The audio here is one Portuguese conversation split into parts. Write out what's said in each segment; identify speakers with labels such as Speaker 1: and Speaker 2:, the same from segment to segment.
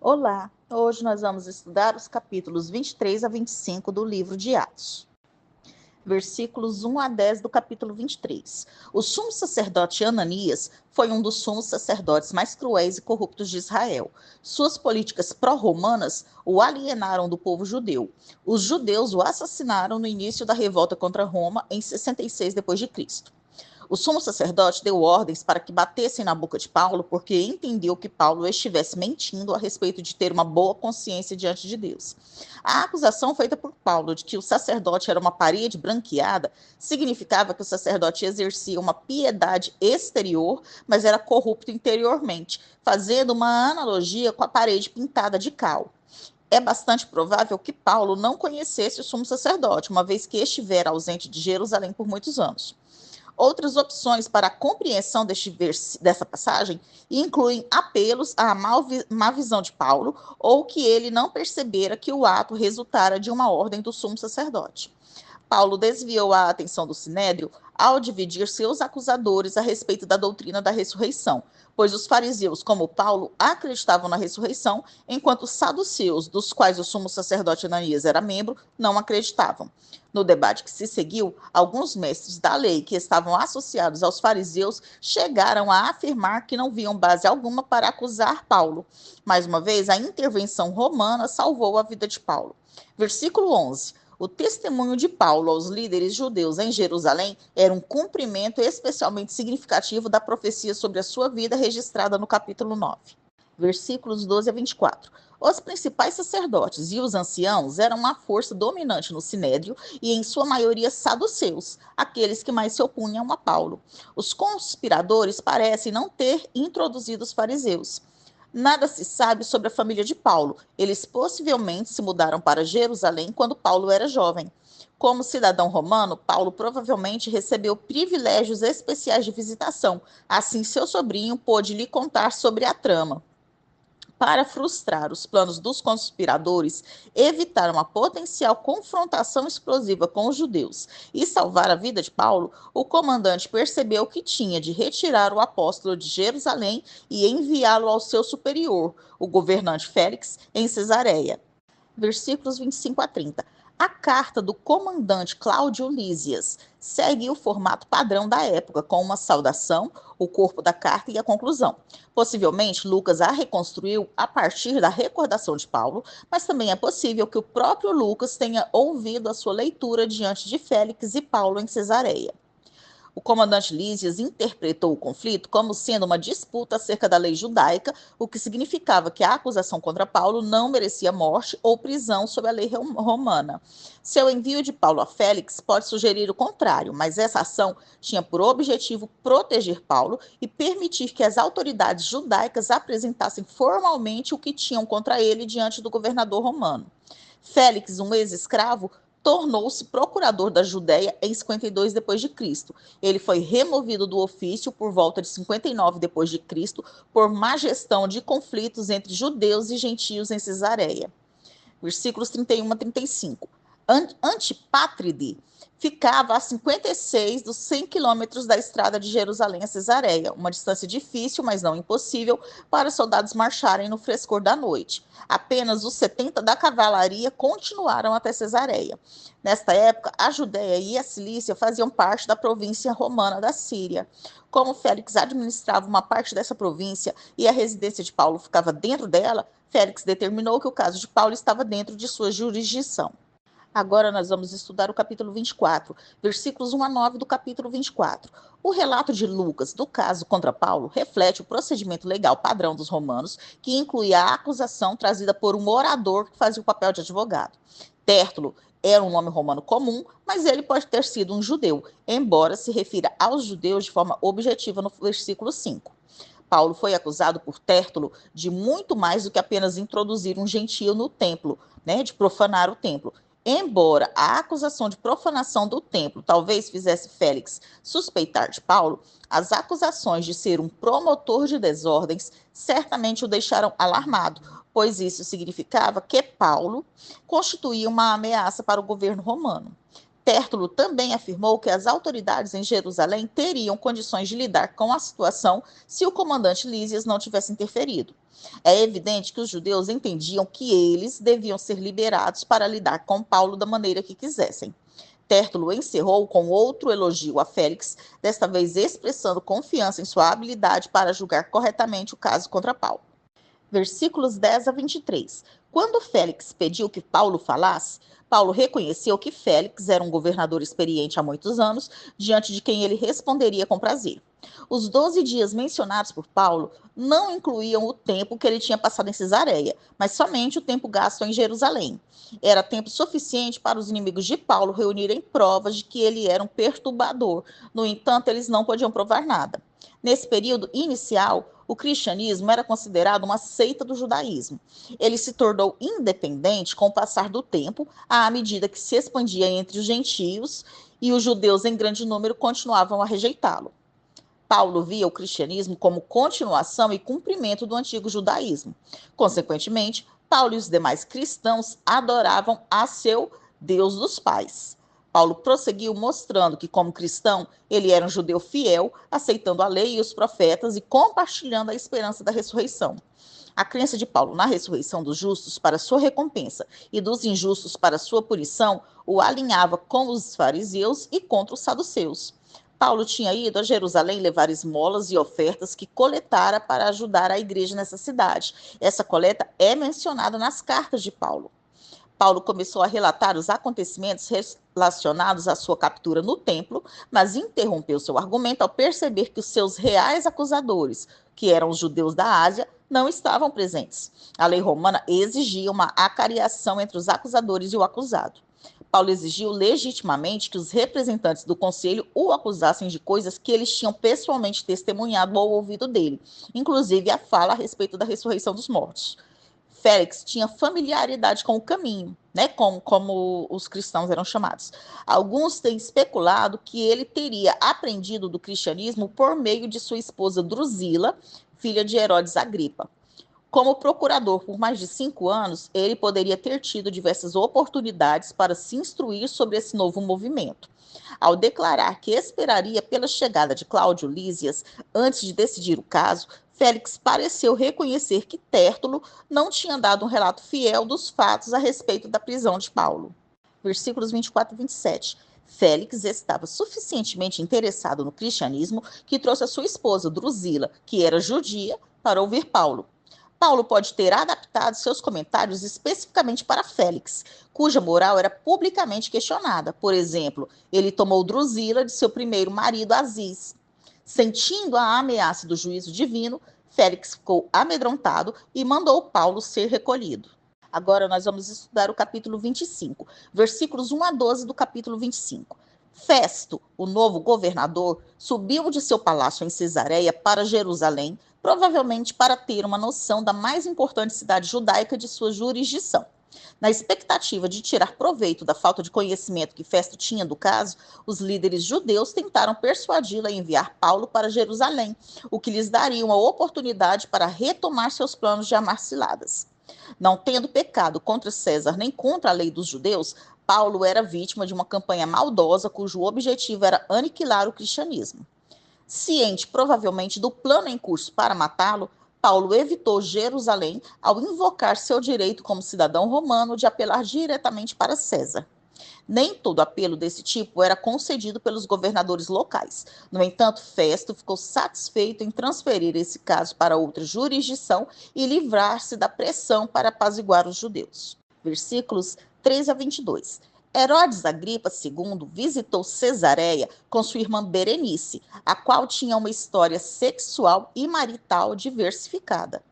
Speaker 1: Olá, hoje nós vamos estudar os capítulos 23 a 25 do livro de Atos. Versículos 1 a 10 do capítulo 23. O sumo sacerdote Ananias foi um dos sumos sacerdotes mais cruéis e corruptos de Israel. Suas políticas pró-romanas o alienaram do povo judeu. Os judeus o assassinaram no início da revolta contra Roma em 66 d.C. O sumo sacerdote deu ordens para que batessem na boca de Paulo, porque entendeu que Paulo estivesse mentindo a respeito de ter uma boa consciência diante de Deus. A acusação feita por Paulo de que o sacerdote era uma parede branqueada significava que o sacerdote exercia uma piedade exterior, mas era corrupto interiormente, fazendo uma analogia com a parede pintada de cal. É bastante provável que Paulo não conhecesse o sumo sacerdote, uma vez que estivera ausente de Jerusalém por muitos anos. Outras opções para a compreensão dessa passagem incluem apelos à má visão de Paulo ou que ele não percebera que o ato resultara de uma ordem do sumo sacerdote. Paulo desviou a atenção do sinédrio ao dividir seus acusadores a respeito da doutrina da ressurreição, pois os fariseus, como Paulo, acreditavam na ressurreição, enquanto os saduceus, dos quais o sumo sacerdote Ananias era membro, não acreditavam. No debate que se seguiu, alguns mestres da lei que estavam associados aos fariseus chegaram a afirmar que não viam base alguma para acusar Paulo. Mais uma vez, a intervenção romana salvou a vida de Paulo. Versículo 11. O testemunho de Paulo aos líderes judeus em Jerusalém era um cumprimento especialmente significativo da profecia sobre a sua vida registrada no capítulo 9. Versículos 12 a 24. Os principais sacerdotes e os anciãos eram uma força dominante no sinédrio e, em sua maioria, saduceus, aqueles que mais se opunham a Paulo. Os conspiradores parecem não ter introduzido os fariseus. Nada se sabe sobre a família de Paulo. Eles possivelmente se mudaram para Jerusalém quando Paulo era jovem. Como cidadão romano, Paulo provavelmente recebeu privilégios especiais de visitação. Assim, seu sobrinho pôde lhe contar sobre a trama. Para frustrar os planos dos conspiradores, evitar uma potencial confrontação explosiva com os judeus e salvar a vida de Paulo, o comandante percebeu que tinha de retirar o apóstolo de Jerusalém e enviá-lo ao seu superior, o governante Félix, em Cesareia. Versículos 25 a 30. A carta do comandante Cláudio Lísias segue o formato padrão da época, com uma saudação, o corpo da carta e a conclusão. Possivelmente, Lucas a reconstruiu a partir da recordação de Paulo, mas também é possível que o próprio Lucas tenha ouvido a sua leitura diante de Félix e Paulo em Cesareia. O comandante Lísias interpretou o conflito como sendo uma disputa acerca da lei judaica, o que significava que a acusação contra Paulo não merecia morte ou prisão sob a lei romana. Seu envio de Paulo a Félix pode sugerir o contrário, mas essa ação tinha por objetivo proteger Paulo e permitir que as autoridades judaicas apresentassem formalmente o que tinham contra ele diante do governador romano. Félix, um ex-escravo, tornou-se procurador da Judéia em 52 d.C. Ele foi removido do ofício por volta de 59 d.C. por má gestão de conflitos entre judeus e gentios em Cesareia. Versículos 31 a 35. Antipátride ficava a 56 dos 100 quilômetros da estrada de Jerusalém a Cesareia, uma distância difícil, mas não impossível, para soldados marcharem no frescor da noite. Apenas os 70 da cavalaria continuaram até Cesareia. Nesta época, a Judéia e a Cilícia faziam parte da província romana da Síria. Como Félix administrava uma parte dessa província e a residência de Paulo ficava dentro dela, Félix determinou que o caso de Paulo estava dentro de sua jurisdição. Agora nós vamos estudar o capítulo 24, versículos 1 a 9 do capítulo 24. O relato de Lucas do caso contra Paulo reflete o procedimento legal padrão dos romanos, que incluía a acusação trazida por um orador que fazia o papel de advogado. Tértulo era um nome romano comum, mas ele pode ter sido um judeu, embora se refira aos judeus de forma objetiva no versículo 5. Paulo foi acusado por Tértulo de muito mais do que apenas introduzir um gentio no templo, de profanar o templo. Embora a acusação de profanação do templo talvez fizesse Félix suspeitar de Paulo, as acusações de ser um promotor de desordens certamente o deixaram alarmado, pois isso significava que Paulo constituía uma ameaça para o governo romano. Tértulo também afirmou que as autoridades em Jerusalém teriam condições de lidar com a situação se o comandante Lísias não tivesse interferido. É evidente que os judeus entendiam que eles deviam ser liberados para lidar com Paulo da maneira que quisessem. Tértulo encerrou com outro elogio a Félix, desta vez expressando confiança em sua habilidade para julgar corretamente o caso contra Paulo. Versículos 10 a 23. Quando Félix pediu que Paulo falasse, Paulo reconheceu que Félix era um governador experiente há muitos anos, diante de quem ele responderia com prazer. Os 12 dias mencionados por Paulo não incluíam o tempo que ele tinha passado em Cesareia, mas somente o tempo gasto em Jerusalém. Era tempo suficiente para os inimigos de Paulo reunirem provas de que ele era um perturbador. No entanto, eles não podiam provar nada. Nesse período inicial, o cristianismo era considerado uma seita do judaísmo. Ele se tornou independente com o passar do tempo, à medida que se expandia entre os gentios e os judeus em grande número continuavam a rejeitá-lo. Paulo via o cristianismo como continuação e cumprimento do antigo judaísmo. Consequentemente, Paulo e os demais cristãos adoravam a seu Deus dos pais. Paulo prosseguiu mostrando que, como cristão, ele era um judeu fiel, aceitando a lei e os profetas e compartilhando a esperança da ressurreição. A crença de Paulo na ressurreição dos justos para sua recompensa e dos injustos para sua punição o alinhava com os fariseus e contra os saduceus. Paulo tinha ido a Jerusalém levar esmolas e ofertas que coletara para ajudar a igreja nessa cidade. Essa coleta é mencionada nas cartas de Paulo. Paulo começou a relatar os acontecimentos relacionados à sua captura no templo, mas interrompeu seu argumento ao perceber que os seus reais acusadores, que eram os judeus da Ásia, não estavam presentes. A lei romana exigia uma acariação entre os acusadores e o acusado. Paulo exigiu legitimamente que os representantes do conselho o acusassem de coisas que eles tinham pessoalmente testemunhado ao ouvido dele, inclusive a fala a respeito da ressurreição dos mortos. Félix tinha familiaridade com o caminho, né, como os cristãos eram chamados. Alguns têm especulado que ele teria aprendido do cristianismo por meio de sua esposa Drusila, filha de Herodes Agripa. Como procurador por mais de 5 anos, ele poderia ter tido diversas oportunidades para se instruir sobre esse novo movimento. Ao declarar que esperaria pela chegada de Cláudio Lísias antes de decidir o caso, Félix pareceu reconhecer que Tértulo não tinha dado um relato fiel dos fatos a respeito da prisão de Paulo. Versículos 24 e 27. Félix estava suficientemente interessado no cristianismo que trouxe a sua esposa, Drusila, que era judia, para ouvir Paulo. Paulo pode ter adaptado seus comentários especificamente para Félix, cuja moral era publicamente questionada. Por exemplo, ele tomou Drusila de seu primeiro marido, Aziz. Sentindo a ameaça do juízo divino, Félix ficou amedrontado e mandou Paulo ser recolhido. Agora nós vamos estudar o capítulo 25, versículos 1 a 12 do capítulo 25. Festo, o novo governador, subiu de seu palácio em Cesareia para Jerusalém, provavelmente para ter uma noção da mais importante cidade judaica de sua jurisdição. Na expectativa de tirar proveito da falta de conhecimento que Festo tinha do caso, os líderes judeus tentaram persuadi-lo a enviar Paulo para Jerusalém, o que lhes daria uma oportunidade para retomar seus planos de amar ciladas. Não tendo pecado contra César nem contra a lei dos judeus, Paulo era vítima de uma campanha maldosa cujo objetivo era aniquilar o cristianismo. Ciente provavelmente do plano em curso para matá-lo, Paulo evitou Jerusalém ao invocar seu direito como cidadão romano de apelar diretamente para César. Nem todo apelo desse tipo era concedido pelos governadores locais. No entanto, Festo ficou satisfeito em transferir esse caso para outra jurisdição e livrar-se da pressão para apaziguar os judeus. Versículos 3 a 22. Herodes Agripa II visitou Cesareia com sua irmã Berenice, a qual tinha uma história sexual e marital diversificada.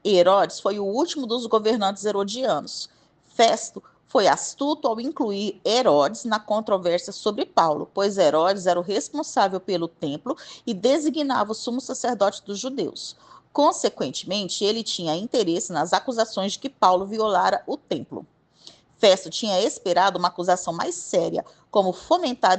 Speaker 1: Herodes foi o último dos governantes herodianos. Festo foi astuto ao incluir Herodes na controvérsia sobre Paulo, pois Herodes era o responsável pelo templo e designava o sumo sacerdote dos judeus. Consequentemente, ele tinha interesse nas acusações de que Paulo violara o templo. Festo tinha esperado uma acusação mais séria, como fomentar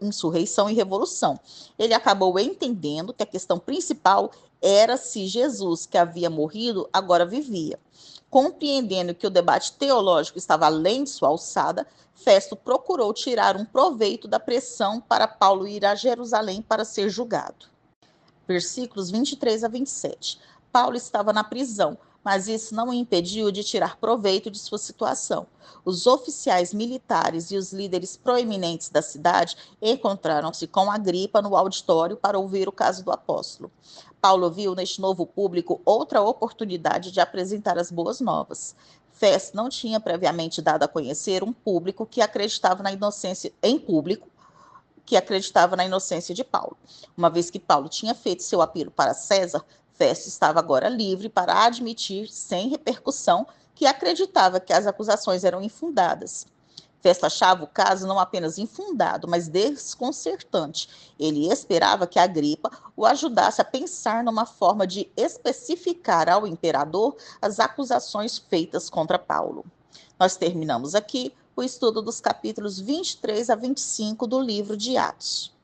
Speaker 1: insurreição e revolução. Ele acabou entendendo que a questão principal era se Jesus, que havia morrido, agora vivia. Compreendendo que o debate teológico estava além de sua alçada, Festo procurou tirar um proveito da pressão para Paulo ir a Jerusalém para ser julgado. Versículos 23 a 27. Paulo estava na prisão, mas isso não o impediu de tirar proveito de sua situação. Os oficiais militares e os líderes proeminentes da cidade encontraram-se com Agripa no auditório para ouvir o caso do apóstolo. Paulo viu neste novo público outra oportunidade de apresentar as boas novas. Festo não tinha previamente dado a conhecer um público que acreditava na inocência em público, que acreditava na inocência de Paulo. Uma vez que Paulo tinha feito seu apelo para César, Festo estava agora livre para admitir, sem repercussão, que acreditava que as acusações eram infundadas. Festo achava o caso não apenas infundado, mas desconcertante. Ele esperava que Agripa o ajudasse a pensar numa forma de especificar ao imperador as acusações feitas contra Paulo. Nós terminamos aqui o estudo dos capítulos 23 a 25 do livro de Atos.